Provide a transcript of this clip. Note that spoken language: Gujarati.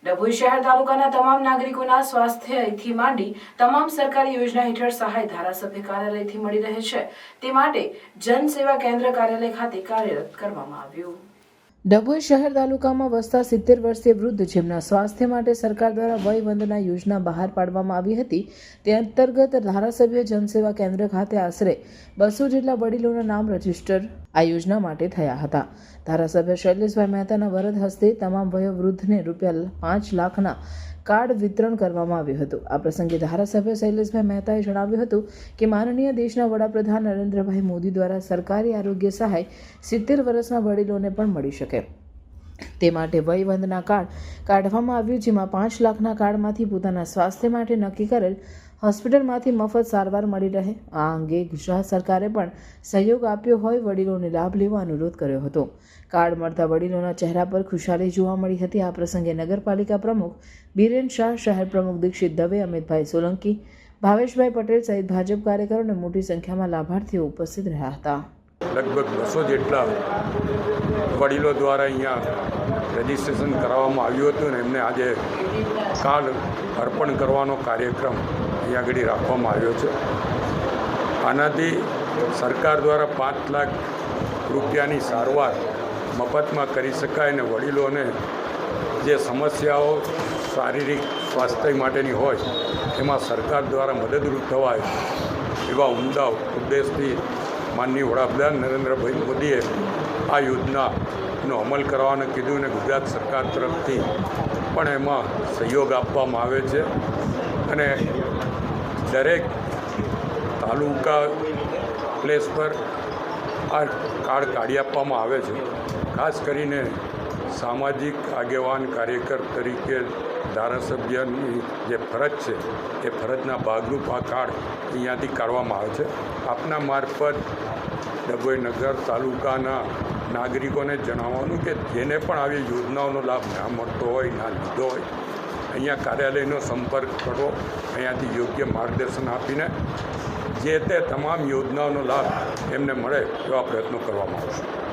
ડભોઈ શહેર તાલુકાના તમામ નાગરિકોના સ્વાસ્થ્યથી માંડી તમામ સરકારી યોજના હેઠળ સહાય ધારાસભ્ય કાર્યાલયથી મળી રહે છે, તે માટે જન સેવા કેન્દ્ર કાર્યાલય ખાતે કાર્યરત કરવામાં આવ્યું। ડભોઈ શહેર તાલુકામાં વસતા 70 વર્ષીય વૃદ્ધ જેમના સ્વાસ્થ્ય માટે સરકાર દ્વારા વય વંદના યોજના બહાર પાડવામાં આવી હતી, તે અંતર્ગત ધારાસભ્ય જનસેવા કેન્દ્ર ખાતે આશરે 200 જેટલા વડીલોના નામ રજીસ્ટર આ યોજના માટે થયા હતા। ધારાસભ્ય શૈલેષભાઈ મહેતાના વરદ હસ્તે તમામ વયોવૃદ્ધને ₹5 લાખના કાર્ડ વિતરણ કરવામાં આવ્યું હતું। આ પ્રસંગે ધારાસભ્ય શૈલેષભાઈ મહેતાએ જણાવ્યું હતું કે માનનીય દેશના વડાપ્રધાન નરેન્દ્રભાઈ મોદી દ્વારા સરકારી આરોગ્ય સહાય 70 વર્ષના વડીલોને પણ મળી શકે તે માટે વયવંદના કાર્ડ કાઢવામાં આવ્યું, જેમાં 5 લાખના કાર્ડમાંથી પોતાના સ્વાસ્થ્ય માટે નક્કી કરેલ હોસ્પિટલમાંથી મફત સારવાર મળી રહે। આ અંગે ગુજરાત સરકારે પણ સહયોગ આપ્યો હોય વડીલોને લાભ લેવા અનુરોધ કર્યો હતો। કાર્ડ મળતા વડીલોના ચહેરા પર ખુશાલી જોવા મળી હતી। આ પ્રસંગે નગરપાલિકા પ્રમુખ બીરેન શાહ, શહેર પ્રમુખ દીક્ષિત દવે, અમિતભાઈ સોલંકી, ભાવેશભાઈ પટેલ સહિત ભાજપ કાર્યકરો અને મોટી સંખ્યામાં લાભાર્થીઓ ઉપસ્થિત રહ્યા હતા। લગભગ 200 જેટલા વડીલો દ્વારા અહીંયા રજીસ્ટ્રેશન કરાવવામાં આવ્યું હતું અને એમને આજે કાર્ડ અર્પણ કરવાનો કાર્યક્રમ અહીંયા આગળ રાખવામાં આવ્યો છે। આનાથી સરકાર દ્વારા 5 લાખ રૂપિયાની સારવાર મફતમાં કરી શકાય અને વડીલોને જે સમસ્યાઓ શારીરિક સ્વાસ્થ્ય માટેની હોય એમાં સરકાર દ્વારા મદદરૂપ થવાય એવા ઉમદા ઉદ્દેશથી માનનીય વડાપ્રધાન નરેન્દ્રભાઈ મોદીએ આ યોજનાનો અમલ કરવાનું કીધું અને ગુજરાત સરકાર તરફથી પણ એમાં સહયોગ આપવામાં આવે છે અને દરેક તાલુકા પ્લેસ પર આ કાર્ડ કાઢી આપવામાં આવે છે। ખાસ કરીને સામાજિક આગેવાન કાર્યકર તરીકે ધારાસભ્યની જે ફરજ છે એ ફરજના ભાગરૂપ આ કાર્ડ અહીંયાથી કાઢવામાં આવે છે। આપના મારફત ડભોઈ નગર તાલુકાના નાગરિકોને જણાવવાનું કે જેને પણ આવી યોજનાઓનો લાભ ના મળતો હોય, ના લીધો હોય, અહીંયા કાર્યાલયનો સંપર્ક કરો। અહીંયાથી યોગ્ય માર્ગદર્શન આપીને જે તે તમામ યોજનાઓનો લાભ એમને મળે એવા પ્રયત્નો કરવામાં આવશે।